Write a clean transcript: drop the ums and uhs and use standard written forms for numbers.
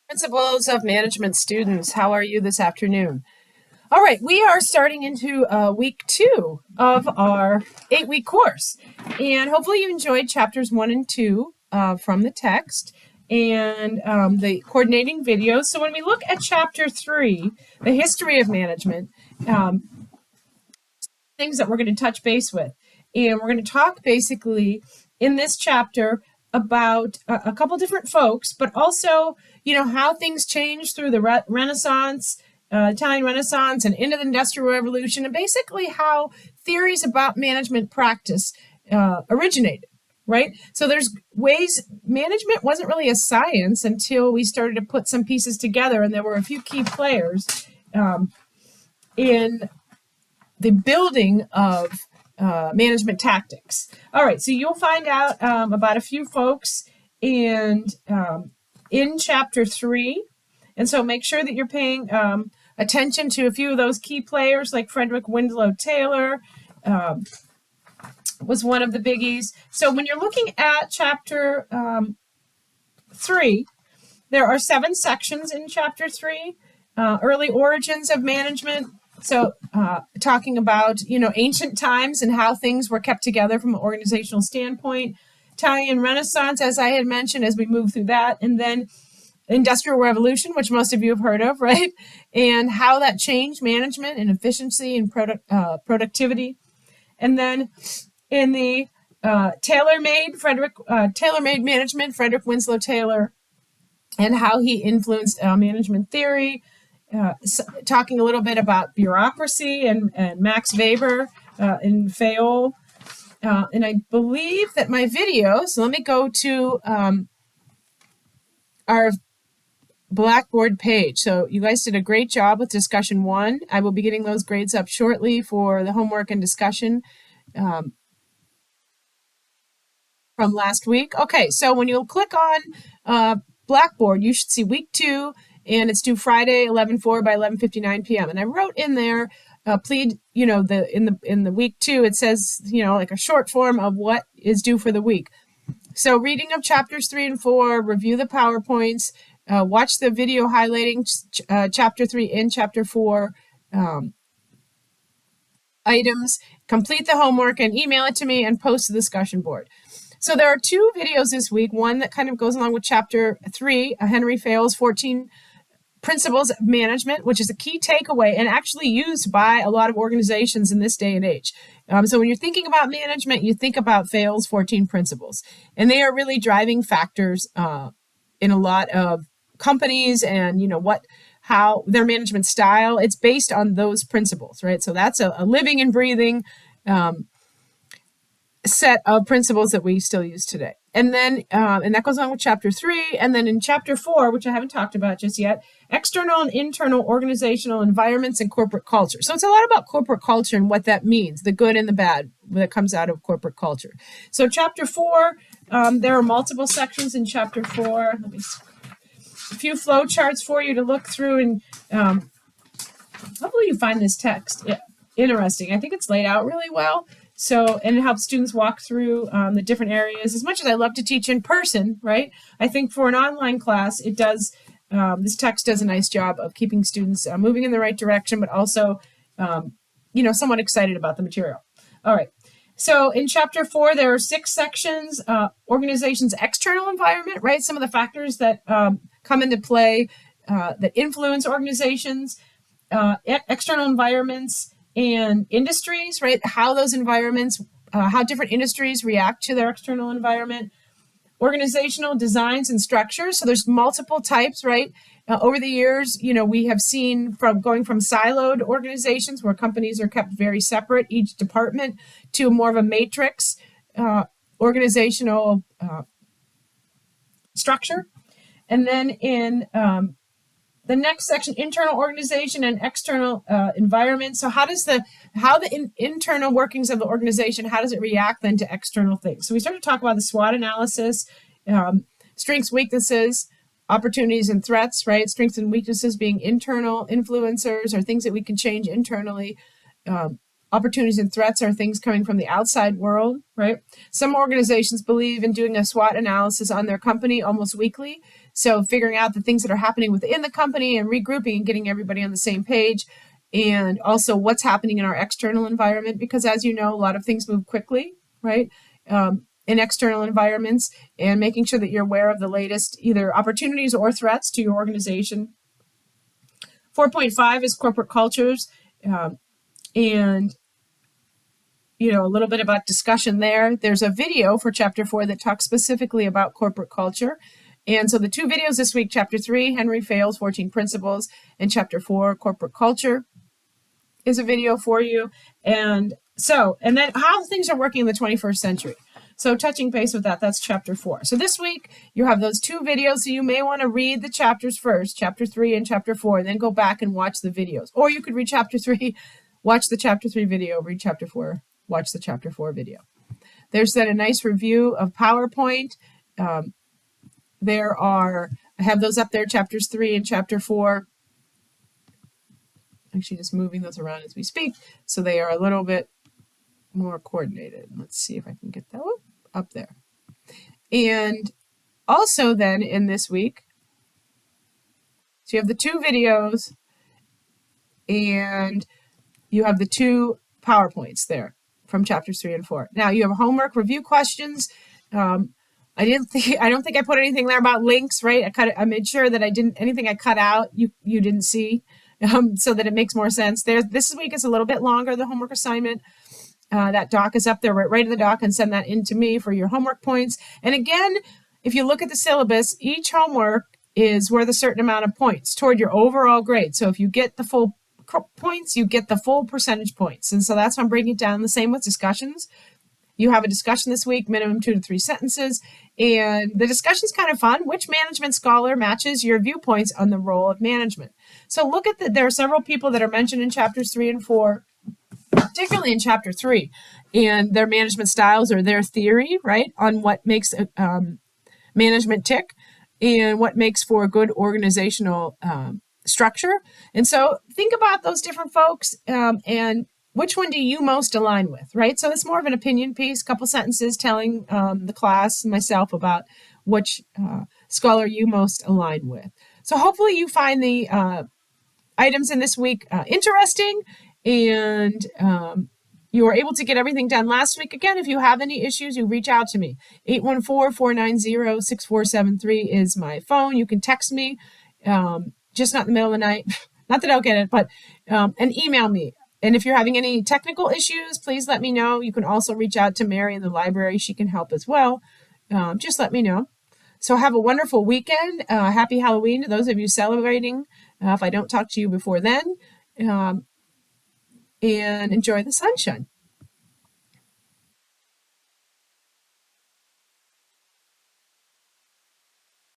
Principles of Management students, how are you this afternoon? All right, we are starting into week 2 of our 8-week course. And hopefully you enjoyed chapters 1 and 2 from the text and the coordinating videos. So when we look at chapter 3, the history of management, things that we're going to touch base with. And we're going to talk basically in this chapter about a couple different folks, but also, how things changed through the Renaissance, Italian Renaissance, and into the Industrial Revolution, and basically how theories about management practice originated, right? So there's ways, management wasn't really a science until we started to put some pieces together, and there were a few key players in the building of management tactics. All right, so you'll find out about a few folks in chapter 3. And so make sure that you're paying attention to a few of those key players, like Frederick Winslow Taylor was one of the biggies. So when you're looking at chapter 3, there are 7 sections in chapter 3. Early origins of management. So talking about, ancient times and how things were kept together from an organizational standpoint. Italian Renaissance, as I had mentioned, as we move through that. And then Industrial Revolution, which most of you have heard of, right? And how that changed management and efficiency and productivity. And then in the tailor-made management, Frederick Winslow Taylor, and how he influenced management theory. Talking a little bit about bureaucracy and Max Weber and Fayol. And I believe that my video, so let me go to our Blackboard page. So you guys did a great job with discussion 1. I will be getting those grades up shortly for the homework and discussion from last week. Okay, so when you click on Blackboard, you should see week 2, and it's due Friday, 11/4 by 11:59 p.m. And I wrote in there, in the week 2, it says, like a short form of what is due for the week. So reading of chapters 3 and 4, review the PowerPoints, watch the video highlighting chapter 3 and chapter 4 items, complete the homework and email it to me and post to the discussion board. So there are 2 videos this week, one that kind of goes along with chapter 3, Henry Fayol's 14 Principles of Management, which is a key takeaway and actually used by a lot of organizations in this day and age. So when you're thinking about management, you think about Fayol's 14 principles, and they are really driving factors in a lot of companies and, how their management style, it's based on those principles, right? So that's a living and breathing set of principles that we still use today. And then, and that goes on with chapter 3. And then in chapter 4, which I haven't talked about just yet, external and internal organizational environments and corporate culture. So it's a lot about corporate culture and what that means, the good and the bad that comes out of corporate culture. So chapter 4, there are multiple sections in chapter 4. Let me see. A few flow charts for you to look through, and hopefully you find this text interesting. I think it's laid out really well. So, and it helps students walk through the different areas. As much as I love to teach in person, right? I think for an online class, it does, this text does a nice job of keeping students moving in the right direction, but also, somewhat excited about the material. All right. So in chapter 4, there are 6 sections, organization's external environment, right? Some of the factors that come into play that influence organizations, external environments, and industries, right? How those environments, how different industries react to their external environment, organizational designs and structures. So there's multiple types, right? Over the years, we have seen from going from siloed organizations where companies are kept very separate, each department, to more of a matrix organizational structure. And then in the next section, internal organization and external environment. So how the internal workings of the organization, how does it react then to external things? So we start to talk about the SWOT analysis, strengths, weaknesses, opportunities and threats, right? Strengths and weaknesses being internal influencers or things that we can change internally. opportunities and threats are things coming from the outside world, right? Some organizations believe in doing a SWOT analysis on their company almost weekly. So figuring out the things that are happening within the company and regrouping and getting everybody on the same page. And also what's happening in our external environment, because as you know, a lot of things move quickly, right? In external environments, and making sure that you're aware of the latest either opportunities or threats to your organization. 4.5 is corporate cultures. And a little bit about discussion there. There's a video for chapter 4 that talks specifically about corporate culture. And so the two videos this week, chapter 3, Henry Fayol's 14 Principles, and chapter 4, Corporate Culture, is a video for you. And then how things are working in the 21st century. So touching base with that, that's chapter 4. So this week you have those two videos. So you may want to read the chapters first, chapter 3 and chapter 4, and then go back and watch the videos. Or you could read chapter 3, watch the chapter 3 video, read chapter 4, watch the chapter 4 video. There's then a nice review of PowerPoint. I have those up there, chapters 3 and chapter 4. Actually just moving those around as we speak, so they are a little bit more coordinated. Let's see if I can get that up there. And also then in this week, so you have the two videos and you have the two PowerPoints there from chapters 3 and 4. Now you have homework review questions. I don't think I put anything there about links, right? I made sure that anything I cut out, you didn't see, so that it makes more sense. This week is a little bit longer, the homework assignment. That doc is up there, right in the doc, and send that in to me for your homework points. And again, if you look at the syllabus, each homework is worth a certain amount of points toward your overall grade. So if you get the full points, you get the full percentage points. And so that's why I'm breaking it down. The same with discussions. You have a discussion this week, minimum 2 to 3 sentences. And the discussion's kind of fun. Which management scholar matches your viewpoints on the role of management? So look at there are several people that are mentioned in chapters 3 and 4, particularly in chapter 3, and their management styles or their theory, right, on what makes management tick and what makes for a good organizational structure. And so think about those different folks and which one do you most align with, right? So it's more of an opinion piece, couple sentences telling the class and myself about which scholar you most align with. So hopefully you find the items in this week interesting, and you were able to get everything done last week. Again, if you have any issues, you reach out to me. 814-490-6473 is my phone. You can text me, just not in the middle of the night. Not that I'll get it, but and email me. And if you're having any technical issues, please let me know. You can also reach out to Mary in the library. She can help as well. Just let me know. So have a wonderful weekend. Happy Halloween to those of you celebrating. If I don't talk to you before then. And enjoy the sunshine.